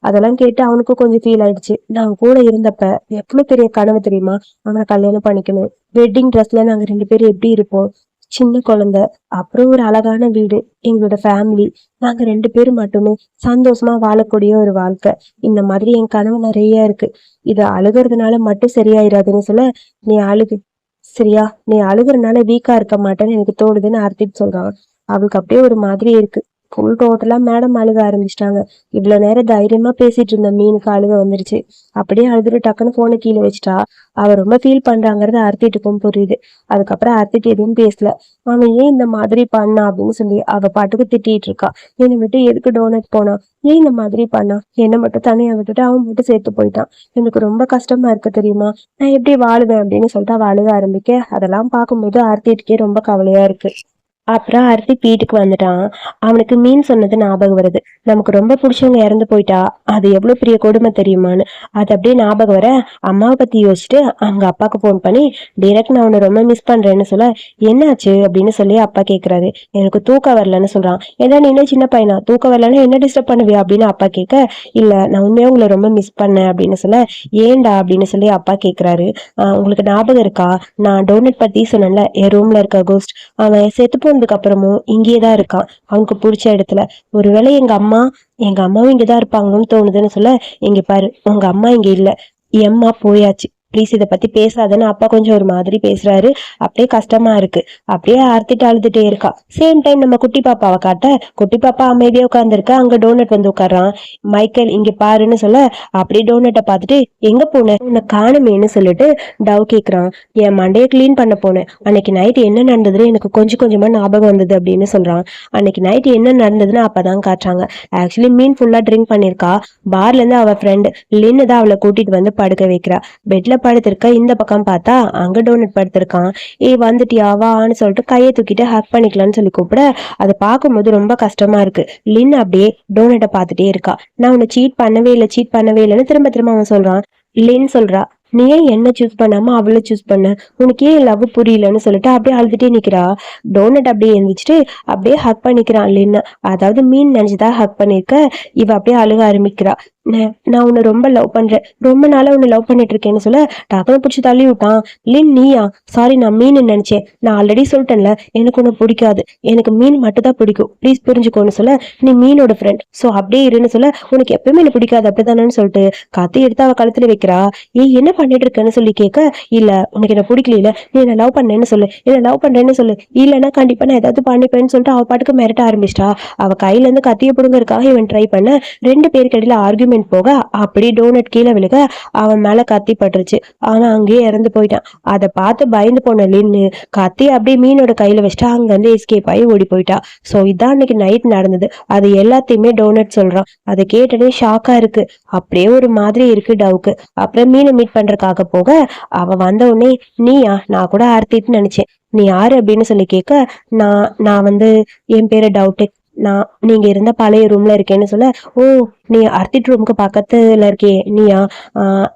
A: அதெல்லாம் கேட்டு அவனுக்கும் கொஞ்சம் ஃபீல் ஆயிடுச்சு. நான் கூட இருந்தப்ப எவ்வளவு பெரிய கனவு தெரியுமா, அவனை கல்யாணம் பண்ணிக்கணும், வெட்டிங் ட்ரெஸ்ல நாங்க 2 பேரும் எப்படி இருப்போம், சின்ன குழந்தை, அப்புறம் ஒரு அழகான வீடு, எங்களோட ஃபேமிலி, நாங்க 2 பேரும் மட்டுமே சந்தோஷமா வாழக்கூடிய ஒரு வாழ்க்கை, இந்த மாதிரி என் கனவு நிறைய இருக்கு, இது அழுகிறதுனால மட்டும் சரியாயிராதுன்னு சொல்ல, நீ அழுகு சரியா, நீ அழுகுறதுனால வீக்கா இருக்க மாட்டேன்னு எனக்கு தோணுதுன்னு ஆர்த்திக் சொல்றான். அவளுக்கு அப்படியே ஒரு மாதிரி இருக்கு. ஃபுல் டோட்டலா மேடம் அழுக ஆரம்பிச்சிட்டாங்க. இவ்வளவு நேரம் தைரியமா பேசிட்டு இருந்த மீனுக்கு அழுக வந்துருச்சு. அப்படியே அழுதுட்டு டக்குன்னு போனை கீழே வச்சுட்டா. அவ ரொம்ப ஃபீல் பண்றாங்கிறது அர்த்திட்டுக்கும் புரியுது. அதுக்கப்புறம் அர்த்திட்டு எதுவும் பேசல. அவன் ஏன் இந்த மாதிரி பண்ணா அப்படின்னு சொல்லி அவ பாட்டுக்கு திட்டிட்டு இருக்கா. என்னை விட்டு எதுக்கு டோனட் போனா, ஏன் இந்த மாதிரி பண்ணா, என்னை மட்டும் தனியா விட்டுட்டு அவன் மட்டும் சேர்த்து போயிட்டான், எனக்கு ரொம்ப கஷ்டமா இருக்கு தெரியுமா, நான் எப்படி வாழுவேன் அப்படின்னு சொல்லிட்டு அவ அழுக ஆரம்பிக்க, அதெல்லாம் பார்க்கும்போது ஆர்த்திட்டுக்கே ரொம்ப கவலையா இருக்கு. அப்புறம் ஹர்திக் வீட்டுக்கு வந்துட்டான். அவனுக்கு மீன் சொன்னது ஞாபகம் வருது. நமக்கு ரொம்ப பிடிச்சவங்க இறந்து போயிட்டா அது எவ்வளவு பெரிய கொடுமை தெரியுமான்னு. அது அப்படியே ஞாபகம் வர அம்மாவை பத்தி யோசிச்சுட்டு அவங்க அப்பாவுக்கு போன் பண்ணி, டைரக்ட் நான் அவனை ரொம்ப மிஸ் பண்றேன்னு சொல்ல, என்னாச்சு அப்படின்னு சொல்லி அப்பா கேக்குறாரு. எனக்கு தூக்கம் வரலன்னு சொல்றான். ஏன்னா நீ இன்னும் சின்ன பையனா, தூக்கம் வரலன்னா என்ன டிஸ்டர்ப் பண்ணுவியா அப்படின்னு அப்பா கேட்க, இல்ல நான் உண்மையா உங்களை ரொம்ப மிஸ் பண்ணேன் அப்படின்னு சொல்ல, ஏன்டா அப்படின்னு சொல்லி அப்பா கேக்குறாரு. உங்களுக்கு ஞாபகம் இருக்கா, நான் டோனட் பத்தி சொன்னேன்ல, என் ரூம்ல இருக்க கோஸ்ட், அவன் செத்து போன ஆனதுக்கு அப்புறமும் இங்கேயே தான் இருக்கான், அவனுக்கு பிடிச்ச இடத்துல. ஒருவேளை எங்க அம்மாவும் இங்கதான் இருப்பாங்கன்னு தோணுதுன்னு சொல்ல, இங்க பாரு உங்க அம்மா இங்க இல்ல, என் அம்மா போயாச்சு, ப்ளீஸ் இதை பத்தி பேசாதன்னு அப்பா கொஞ்சம் ஒரு மாதிரி பேசுறாரு. அப்படியே கஷ்டமா இருக்கு. அப்படியே ஆர்த்திட்டு அழுதுட்டே இருக்கா. சேம் டைம் நம்ம குட்டி பாப்பாவை காட்ட, குட்டி பாப்பா அமைதியா உட்காந்துருக்க, அங்க டோனட் வந்து உட்கார்றான். மைக்கேல் இங்க பாருன்னு சொல்ல, அப்படியே டோனட்டை பார்த்துட்டு எங்க போன உன்னை காணுமேன்னு சொல்லிட்டு டவ் கேக்குறான். என் மண்டையை கிளீன் பண்ண போனேன், அன்னைக்கு நைட் என்ன நடந்ததுன்னு எனக்கு கொஞ்சம் கொஞ்சமா ஞாபகம் வந்தது அப்படின்னு சொல்றான். அன்னைக்கு நைட் என்ன நடந்ததுன்னு அப்பதான் காட்டுறாங்க. ஆக்சுவலி மீன் ஃபுல்லா ட்ரிங்க் பண்ணிருக்கா. பார்ல இருந்து அவ ஃப்ரெண்ட் லின்னு தான் அவளை கூட்டிட்டு வந்து படுக்க வைக்கிறா. பெட்ல படுத்திருக்க, இந்த பக்கம் பார்த்தா அங்க டோனட் படுத்திருக்கான். வந்துட்டியா வான்னு சொல்லிட்டு கையை தூக்கிட்டு ஹக் பண்ணிக்கலாம்னு சொல்லி கூப்பிட, அதை பார்க்கும்போது ரொம்ப கஷ்டமா இருக்கு. லின் அப்படியே டோனட்டை பார்த்துட்டே இருக்கா. நான் உன்னை சீட் பண்ணவே இல்லைன்னு திரும்ப திரும்ப அவன் சொல்றான். லின் சொல்றா, நீ ஏன் என்ன சூஸ் பண்ணாம அவளை சூஸ் பண்ண, உனக்கு ஏன் லவ் புரியலன்னு சொல்லிட்டு அப்படியே அழுதுட்டே நிக்கிறா. டோனட் அப்படியே எழுந்திரிச்சிட்டு அப்படியே ஹக் பண்ணிக்கிறான் லின்னு. அதாவது மீன் நினைச்சுதான் ஹக் பண்ணிருக்க. இவ அப்படியே அழுக ஆரம்பிக்கிறா. நான் உன்னை ரொம்ப லவ் பண்றேன், ரொம்ப நாளா உன்னை லவ் பண்ணிட்டு இருக்கேன்னு சொல்ல, டக்குனு பிடிச்சி தள்ளி விட்டான். லின் நீயா? சாரி, நான் மீன் நினைச்சேன், நான் ஆல்ரெடி சொல்லிட்டேன்ல எனக்கு ஒண்ணு பிடிக்காது, எனக்கு மீன் மட்டும் தான் பிடிக்கும், ப்ளீஸ் புரிஞ்சுக்கோன்னு சொல்ல, நீ மீனோட ஃப்ரெண்ட் ஸோ அப்படியே இருன்னு சொல்ல, உனக்கு எப்பயுமே என்ன பிடிக்காது அப்படித்தானு சொல்லிட்டு கத்தி எடுத்து அவ கழுத்துல வைக்கிறா. என்ன பண்ணிட்டு இருக்கேன்னு சொல்லி கேட்க, இல்ல உனக்கு என்ன பிடிக்கல, நீ என்ன லவ் பண்ணேன்னு சொல்லு, என்ன லவ் பண்றேன்னு சொல்லு, இல்லைன்னா கண்டிப்பா நான் ஏதாவது பண்ணிப்பேன்னு சொல்லிட்டு அவ பாட்டுக்கு மிரட்ட ஆரம்பிச்சிட்டா. அவ கையில இருந்து கத்திய பிடுங்கறதுக்காக இவன் ட்ரை பண்ண, ரெண்டு பேருக்கு இடையில ஆர்குமெண்ட் போக அப்படி டோனட் கீழே விழுக அவன் மேல கத்தி பட்டுருச்சு. அவன் அங்கேயே இறந்து போயிட்டான். அதை பார்த்து பயந்து போன லின்னு கத்தி அப்படியே மீனோட கையில வச்சுட்டு அங்க இருந்து எஸ்கேப் ஆகி ஓடி போயிட்டா. சோ இதான் அன்னைக்கு நைட் நடந்தது. அது எல்லாத்தையுமே டோனட் சொல்றான். அதை கேட்டனே ஷாக்கா இருக்கு. அப்படியே ஒரு மாதிரி இருக்கு டவுக்கு. அப்புறம் மீனை மீட் பண்றதுக்காக போக, அவ வந்த உடனே, நீயா? நான் கூட ஆர்த்திட்டு நினைச்சேன், நீ யாரு அப்படின்னு சொல்லி கேட்க, நான் வந்து என் பேரு டவுடெக், நான் நீங்க இருந்த பழைய ரூம்ல இருக்கேன்னு சொல்ல, ஓ நீ அர்த்திட் ரூமுக்கு பக்கத்துல இருக்கே நீயா?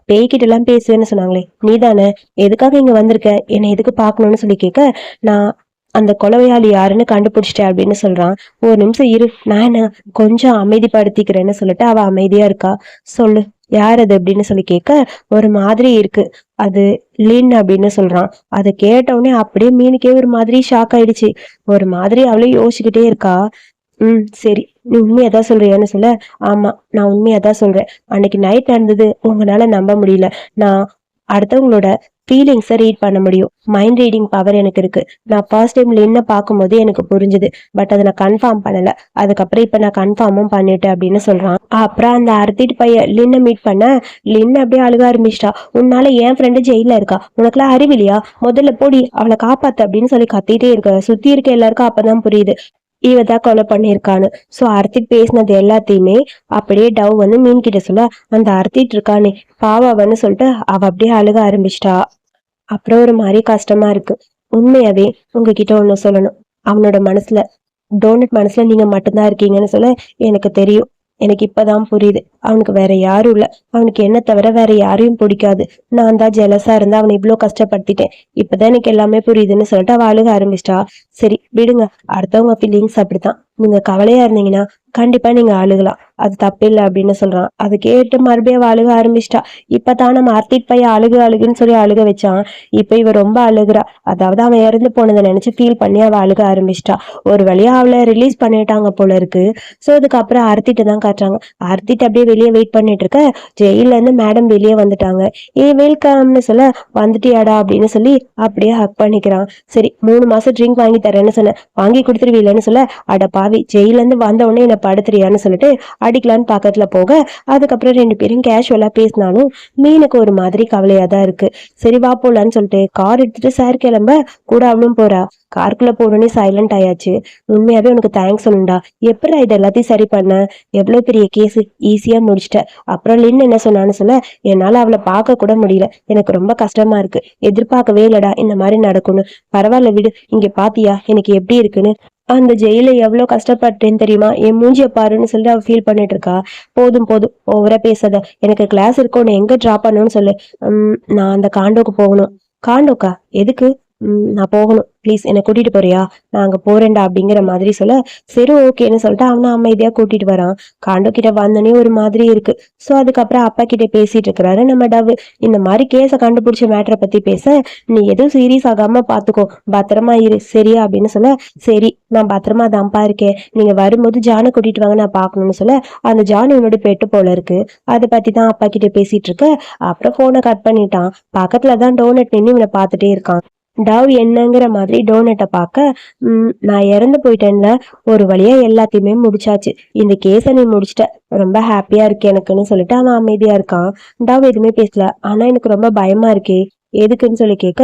A: பேய்கிட்ட எல்லாம் பேசுவேன்னு சொன்னாங்களே நீ தானே? எதுக்காக இங்க வந்திருக்க, என்னை எதுக்கு பாக்கணும்னு சொல்லி கேட்க, நான் அந்த கொலவையாளி யாருன்னு கண்டுபிடிச்சிட்டேன் அப்படின்னு சொல்றான். ஒரு நிமிஷம் இரு, நான் என்ன கொஞ்சம் அமைதிப்படுத்திக்கிறேன்னு சொல்லிட்டு அவ அமைதியா இருக்கா. சொல்லு, யார் அது அப்படின்னு சொல்லி கேட்க, ஒரு மாதிரி இருக்கு, அது லின் அப்படின்னு சொல்றான். அதை கேட்ட உடனே அப்படியே மீனுக்கே ஒரு மாதிரி ஷாக் ஆயிடுச்சு. ஒரு மாதிரி அவளே யோசிச்சுக்கிட்டே இருக்கா. சரி, நீ உண்மையதான் சொல்றியான்னு சொல்ல, ஆமா நான் உண்மையாதான் சொல்றேன், அன்னைக்கு நைட் நடந்தது உங்களால நம்ப முடியல, நான் அடுத்தவங்களோட ஃபீலிங்ஸை ரீட் பண்ண முடியும், மைண்ட் ரீடிங் பவர் எனக்கு இருக்கு. நான் ஃபர்ஸ்ட் டைம் லின்னை பார்க்கும்போது எனக்கு புரிஞ்சுது, பட் அதை நான் கன்ஃபார்ம் பண்ணல, அதுக்கப்புறம் இப்ப நான் கன்ஃபார்மும் பண்ணிட்டேன் அப்படின்னு சொல்றான். அப்புறம் அந்த அர்த்திட்டு பையன் லின்னை மீட் பண்ண, லின் அப்படியே அழுக ஆரம்பிச்சிட்டா. உன்னால என் ஃப்ரெண்டு ஜெயில இருக்கா, உனக்குலாம் அறிவில்லையா, முதல்ல போடி அவளை காப்பாத்து அப்படின்னு சொல்லி கத்திட்டே இருக்க. சுத்தி இருக்க எல்லாருக்கும் அப்பதான் புரியுது இவதான் கொலை பண்ணிருக்கான்னு. சோ அர்த்திட் பேசினது எல்லாத்தையுமே அப்படியே டவ் வந்து மீன் கிட்ட சொல்ல, அந்த அர்த்திட் இருக்கானே பாவாவன்னு சொல்லிட்டு அவ அப்படியே அழுக ஆரம்பிச்சிட்டா. அப்புறம் ஒரு மாதிரி கஷ்டமா இருக்கு. உண்மையாவே உங்ககிட்ட ஒண்ணு சொல்லணும், அவனோட மனசுல, டோனட் மனசுல நீங்க மட்டும்தான் இருக்கீங்கன்னு சொல்ல, எனக்கு தெரியும், எனக்கு இப்பதான் புரியுது, அவனுக்கு வேற யாரும் இல்ல, அவனுக்கு என்ன தவிர வேற யாரையும் பிடிக்காது, நான் தான் ஜெலஸா இருந்தா அவனை இவ்வளவு கஷ்டப்படுத்திட்டேன், இப்பதான் எனக்கு எல்லாமே புரியுதுன்னு சொல்லிட்டு அவ அழுக ஆரம்பிச்சிட்டா. சரி விடுங்க, அடுத்தவங்க ஃபீலிங்ஸ் அப்படித்தான், நீங்க கவலையா இருந்தீங்கன்னா கண்டிப்பா நீங்க அழுகலாம், அது தப்பில்லை அப்படின்னு சொல்றான். அதை கேட்டு மறுபடியும் அழுக ஆரம்பிச்சிட்டா. இப்பதான் நம்ம அர்த்திட் பையன் அழுகுன்னு சொல்லி அழுக வச்சான், இப்ப இவ ரொம்ப அழுகுறா. அதாவது அவன் இறந்து போனதை நினைச்சு ஃபீல் பண்ணி அவ அழுக ஆரம்பிச்சிட்டா. ஒரு வழியா அவளை ரிலீஸ் பண்ணிட்டாங்க போல இருக்கு. சோ அதுக்கப்புறம் அர்த்திட்டு தான் காட்டுறாங்க. அர்த்திட்டு அப்படியே வெளியே வெயிட் பண்ணிட்டு இருக்க, ஜெயில இருந்து மேடம் வெளியே வந்துட்டாங்க. வெல்கம்னு சொல்ல, வந்துட்டியாடா அப்படின்னு சொல்லி அப்படியே ஹக் பண்ணிக்கிறான். சரி 3 மாசம் ட்ரிங்க் வாங்கி தரேன்னு சொன்ன, வாங்கி கொடுத்துருவீலன்னு சொல்ல, அட பாவி ஜெயில இருந்து வந்த உடனே என்ன படுத்துறியான்னு சொல்லிட்டு அடிக்கலான்னு பக்கத்துல போக, அதுக்கப்புறம் ரெண்டு பேரும் கேஷுவலா பேசினாலும் மீனுக்கு ஒரு மாதிரி கவலையா தான் இருக்கு. சரி வா போலான்னு சொல்லிட்டு கார் எடுத்துட்டு சார் கிளம்ப, கூட அவளும் போறா. காருக்குள்ள போனோடனே சைலண்ட் ஆயாச்சு. உண்மையாவே உனக்கு தேங்க்ஸ் சொல்லுண்டா, எப்படி இது எல்லாத்தையும் சரி பண்ண, எவ்வளவு பெரிய கேஸ் ஈஸியா முடிச்சிட்ட. அப்புறம் லின் என்ன சொன்னான்னு சொல்ல, என்னால அவளை பார்க்க கூட முடியல, எனக்கு ரொம்ப கஷ்டமா இருக்கு, எதிர்பார்க்கவே இல்லடா இந்த மாதிரி நடக்கும்னு. பரவாயில்ல விடு, இங்க பாத்தியா எனக்கு எப்படி இருக்குன்னு, அந்த ஜெயில எவ்வளவு கஷ்டப்பட்டேன்னு தெரியுமா, என் மூஞ்சிய பாருன்னு சொல்லி அவ ஃபீல் பண்ணிட்டு இருக்கா. போதும் போதும் ஓவரா பேசாத, எனக்கு கிளாஸ் இருக்கும், எங்க டிராப் பண்ணணும்னு சொல்லு. நான் அந்த காண்டோக்கு போகணும். காண்டோக்கா எதுக்கு? நான் போகணும், ப்ளீஸ் என்னை கூட்டிட்டு போறியா, நான் அங்க போறேன்டா அப்படிங்கிற மாதிரி சொல்ல, சரி ஓகேன்னு சொல்லிட்டு அவனை அமைதியா கூட்டிட்டு வரான். காண்டோ கிட்ட வந்தோடனே ஒரு மாதிரி இருக்கு. ஸோ அதுக்கப்புறம் அப்பா கிட்ட பேசிட்டு இருக்கிறாரு நம்ம டவு. இந்த மாதிரி கேஸை கண்டுபிடிச்ச மேட்டரை பத்தி பேச, நீ எதுவும் சீரியஸ் ஆகாம பாத்துக்கோ, பத்திரமா இரு சரியா அப்படின்னு சொல்ல, சரி நான் பத்திரமா தான்ப்பா இருக்கேன், நீங்க வரும்போது ஜானை கூட்டிட்டு வாங்க நான் பாக்கணும்னு சொல்ல, அந்த ஜான் இவனோட பெட்டு போல இருக்கு, அதை பத்தி தான் அப்பா கிட்ட பேசிட்டு இருக்க. அப்புறம் போனை கட் பண்ணிட்டான். பக்கத்துலதான் டோனட் நின்று இவனை பார்த்துட்டே இருக்கான். டவ் என்னங்கிற மாதிரி டோனட்டை பார்க்க, நான் இறந்து போயிட்டேன்ல, ஒரு வழியா எல்லாத்தையுமே முடிச்சாச்சு, இந்த கேஸை நீ முடிச்சிட்ட, ரொம்ப ஹாப்பியா இருக்கு எனக்குன்னு சொல்லிட்டு அவன் அமைதியா இருக்கான். டவ் எதுவுமே பேசல. ஆனா எனக்கு ரொம்ப பயமா இருக்கே, எதுக்குன்னு சொல்லி கேட்க,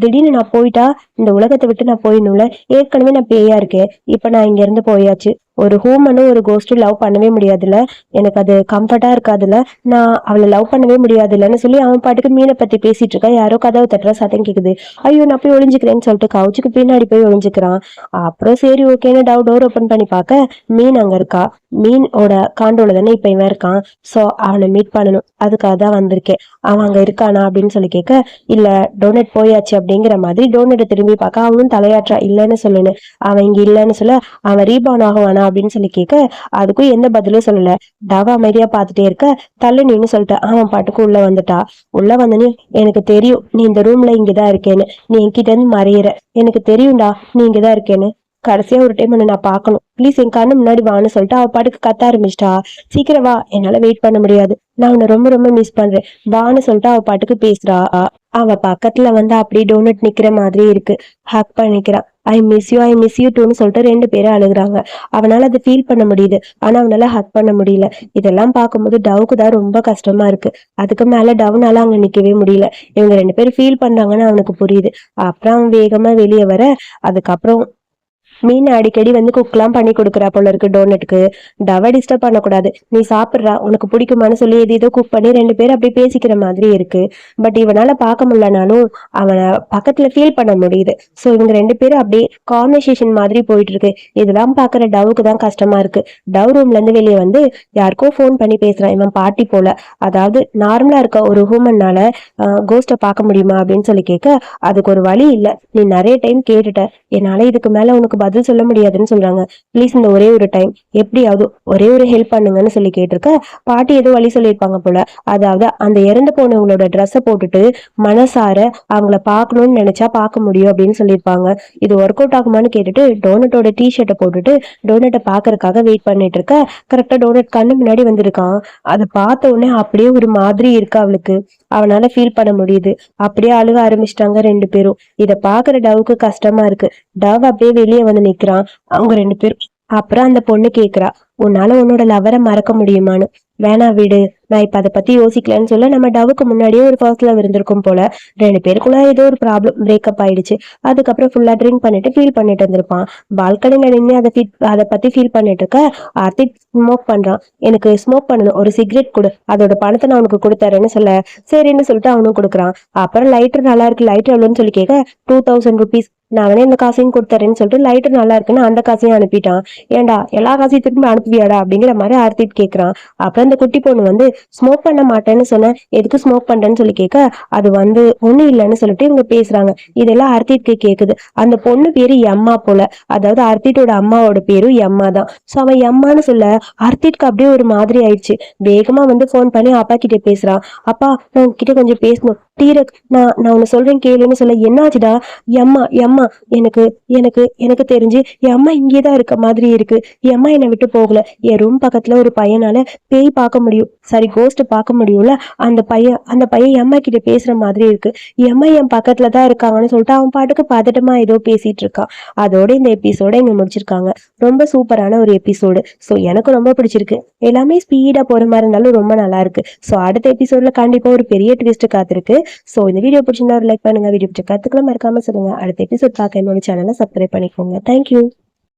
A: திடீர்னு நான் போயிட்டா இந்த உலகத்தை விட்டு நான் போயிடணும்ல, ஏற்கனவே நான் பேயா இருக்கேன், இப்ப நான் இங்க இருந்து போயாச்சு, ஒரு ஹூமனும் ஒரு கோஸ்டும் லவ் பண்ணவே முடியாதுல்ல, எனக்கு அது கம்ஃபர்டா இருக்காதுல்ல, நான் அவளை லவ் பண்ணவே முடியாதுல்லன்னு சொல்லி அவன் பாட்டுக்கு மீனை பத்தி பேசிட்டு இருக்கா. யாரோ கதவை தட்டுற சத்தம் கேக்குது. ஐயோ நான் போய் ஒளிஞ்சுக்கிறேன்னு சொல்லிட்டு கவுச்சுக்கு பின்னாடி போய் ஒளிஞ்சுக்கிறான். அப்புறம் சரி ஓகேன்னு டோர் ஓபன் பண்ணி பார்க்க மீன் அங்க இருக்கா. மீனோட காண்டோல தானே இப்ப இவன் இருக்கான். சோ அவனை மீட் பண்ணணும், அதுக்காக தான் வந்திருக்கேன், அவன் அங்க இருக்கானா அப்படின்னு சொல்லி கேட்க, இல்ல டோனட் போயாச்சு அப்படிங்கிற மாதிரி டோனட்டை திரும்பி பார்க்க அவனும் தலையாற்றா இல்லைன்னு சொல்லுன்னு. அவன் இங்க இல்லைன்னு சொல்ல, அவன் ரீபான் ஆகுவானா அப்படின்னு சொல்லி கேட்க, அதுக்கும் எந்த பதிலும் சொல்லல. டவ அமைதியா பாத்துட்டே இருக்க, தள்ளு நீன்னு சொல்லிட்டு அவன் பாட்டுக்கு உள்ள வந்துட்டா. உள்ள வந்தனே, எனக்கு தெரியும் நீ இந்த ரூம்ல இங்கதான் இருக்கேன்னு, நீ என்கிட்ட இருந்து மறையிற, எனக்கு தெரியும்டா நீ இங்கதான் இருக்கேன்னு, கடைசியா ஒரு டைம் நான் பாக்கணும், ப்ளீஸ் என் கண்ணு முன்னாடி வான்னு சொல்லிட்டு அவ பாட்டுக்கு கத்த ஆரம்பிச்சிட்டா. சீக்கிரம் வா, என்னால வெயிட் பண்ண முடியாது, நான் உன்னை ரொம்ப ரொம்ப மிஸ் பண்றேன் வான்னு சொல்லிட்டு அவ பாட்டுக்கு பேசுறா. அவ பக்கத்துல வந்து அப்படியே டோனட் நிக்கிற மாதிரி இருக்கு. ஹக் பண்ணிக்கிறான். ஐ மிஸ் யூ டூன்னு சொல்லிட்டு ரெண்டு பேரும் அழுகுறாங்க. அவனால அதை ஃபீல் பண்ண முடியுது, ஆனா அவனால ஹக் பண்ண முடியல. இதெல்லாம் பார்க்கும்போது டவுக்கு தான் ரொம்ப கஷ்டமா இருக்கு. அதுக்கு மேல டவுனால அங்க நிக்கவே முடியல. இவங்க ரெண்டு பேரும் ஃபீல் பண்றாங்கன்னு அவனுக்கு புரியுது. அப்புறம் அவன் வேகமா வெளியே வர, அதுக்கப்புறம் மீன் அடிக்கடி வந்து குக்லாம் பண்ணி கொடுக்குறா போல இருக்கு டோனட்டுக்கு. டவ டிஸ்டர்ப் பண்ணக்கூடாது, நீ சாப்பிட்றா உனக்கு பிடிக்குமான்னு சொல்லி எது ஏதோ குக் பண்ணி ரெண்டு பேரும் அப்படியே பேசிக்கிற மாதிரி இருக்கு. பட் இவனால பார்க்க முடியலனாலும் அவனை பக்கத்துல ஃபீல் பண்ண முடியுது. ஸோ இவங்க ரெண்டு பேரும் அப்படியே கான்வர்சேஷன் மாதிரி போயிட்டு இருக்கு. இதெல்லாம் பாக்குற டவுக்கு தான் கஷ்டமா இருக்கு. டவ் ரூம்ல இருந்து வெளியே வந்து யாருக்கோ ஃபோன் பண்ணி பேசுறான். இவன் பாட்டி போல, அதாவது நார்மலா இருக்க ஒரு ஹூமன்னால கோஸ்ட பார்க்க முடியுமா அப்படின்னு சொல்லி கேட்க, அதுக்கு ஒரு வழி இல்ல, நீ நிறைய டைம் கேட்டுட்ட, என்னால இதுக்கு மேல உனக்கு பதில் சொல்ல முடியாதுன்னு சொல்றாங்க, ப்ளீஸ் இந்த ஒரே ஒரு டைம் எப்படியாவது ஒரே ஒரு ஹெல்ப் பண்ணுங்கன்னு சொல்லி கேட்டிருக்க. பாட்டி ஏதோ வழி சொல்லியிருப்பாங்க போல. அதாவது அந்த இறந்து போனவங்களோட ட்ரெஸ்ஸை போட்டுட்டு மனசார அவங்கள பார்க்கணும்னு நினைச்சா பார்க்க முடியும் அப்படின்னு சொல்லியிருப்பாங்க. இது ஒர்க் அவுட் ஆகுமான்னு கேட்டுட்டு டோனட்டோட டிஷர்ட்டை போட்டுட்டு டோனட்டை பாக்குறதுக்காக வெயிட் பண்ணிட்டு இருக்க. கரெக்டா டோனட் கண்ணு முன்னாடி வந்திருக்கான். அதை பார்த்த உடனே அப்படியே ஒரு மாதிரி இருக்கு அவளுக்கு. அவனால ஃபீல் பண்ண முடியுது. அப்படியே அழுக ஆரம்பிச்சிட்டாங்க ரெண்டு பேரும். இதை பாக்குற டவுக்கு கஷ்டமா இருக்கு. டவ் அப்படியே வெளியே வந்து நிக்கிறான். அவங்க ரெண்டு பேரும். அப்புறம் அந்த பொண்ணு கேக்குறா, உன்னால உன்னோட லவரை மறக்க முடியுமான்னு. வேணா விடு, நான் இப்ப அதை பத்தி யோசிக்கலன்னு சொல்ல, நம்ம டவுக்கு முன்னாடியே ஒரு ஃபர்ஸ்ட் லவ் இருந்திருக்கும் போல. ரெண்டு பேருக்குள்ள ஏதோ ஒரு ப்ராப்ளம், பிரேக்கப் ஆயிடுச்சு. அதுக்கப்புறம் ஃபுல்லா ட்ரிங்க் பண்ணிட்டு ஃபீல் பண்ணிட்டு இருந்திருப்பான். பால்கனில நின்று அதை பத்தி ஃபீல் பண்ணிட்டு இருக்க. ஆர்த்திக் ஸ்மோக் பண்றான். எனக்கு ஸ்மோக் பண்ணணும், ஒரு சிகரெட் கொடு, அதோட பணத்தை நான் உனக்கு கொடுத்தாருன்னு சொல்ல, சரின்னு சொல்லிட்டு அவனும் கொடுக்குறான். அப்புறம் லைட்டர் நல்லா இருக்கு, லைட்டர் எவ்வளோன்னு சொல்லி கேட்க, 2000 rupees, நான் வேணா இந்த காசையும் கொடுத்தாருன்னு சொல்லிட்டு லைட்டர் நல்லா இருக்குன்னு அந்த காசையும் அனுப்பிட்டான். ஏன்டா எல்லா காசையும் திரும்பி அனுப்புவியாடா அப்படிங்கிற மாதிரி ஆர்த்திட் கேட்கறான். அப்புறம் அந்த குட்டி பொண்ணு வந்து, ஸ்மோக் பண்ண மாட்டேன்னு சொன்னேன், எதுக்கு ஸ்மோக் பண்றேன்னு சொல்லி கேட்க, அது வந்து ஒண்ணும் இல்லைன்னு சொல்லிட்டு இவங்க பேசுறாங்க. இதெல்லாம் ஆர்த்திட்க்கு கேக்குது. அந்த பொண்ணு பேரு எம்மா போல, அதாவது ஆர்த்திட்டோட அம்மாவோட பேரும் எம்மா தான். சோ அவன் எம்மான்னு சொல்ல ஆர்த்திட்க்கு அப்படியே ஒரு மாதிரி ஆயிடுச்சு. வேகமா வந்து போன் பண்ணி அப்பா கிட்ட பேசுறான். அப்பா நான் உங்ககிட்ட கொஞ்சம் பேசணும், தீரக் நான் உன்னை சொல்றேன் கேளுன்னு சொல்ல, என்னாச்சுடா. எம்மா எம்மா எனக்கு எனக்கு எனக்கு தெரிஞ்சு என் அம்மா இங்கேதான் இருக்க மாதிரி இருக்கு, என் அம்மா என்னை விட்டு போகல, என் ரூம் பக்கத்துல ஒரு பையனால பேய் பார்க்க முடியும், சாரி கோஸ்ட் பார்க்க முடியும்ல, அந்த பையன் என் அம்மா கிட்ட பேசுற மாதிரி இருக்கு, என் அம்மா என் பக்கத்துலதான் இருக்காங்கன்னு சொல்லிட்டு அவன் பாட்டுக்கு பதட்டமா ஏதோ பேசிட்டு இருக்கான். அதோட இந்த எபிசோட இங்க முடிச்சிருக்காங்க. ரொம்ப சூப்பரான ஒரு எபிசோடு. ஸோ எனக்கு ரொம்ப பிடிச்சிருக்கு. எல்லாமே ஸ்பீடா போற மாதிரி இருந்தாலும் ரொம்ப நல்லா இருக்கு. ஸோ அடுத்த எபிசோட்ல கண்டிப்பா ஒரு பெரிய ட்விஸ்ட் காத்திருக்கு. ஸோ இந்த வீடியோ பிடிச்சிருந்தா ஒரு லைக் பண்ணுங்க, வீடியோ பிடிச்ச கத்துக்கலாம் மறக்காம சொல்லுங்க. அடுத்த எபிசோட் பார்க்க என்னோட சேனலை சப்ஸ்கிரைப் பண்ணிக்கோங்க. தேங்க்யூ.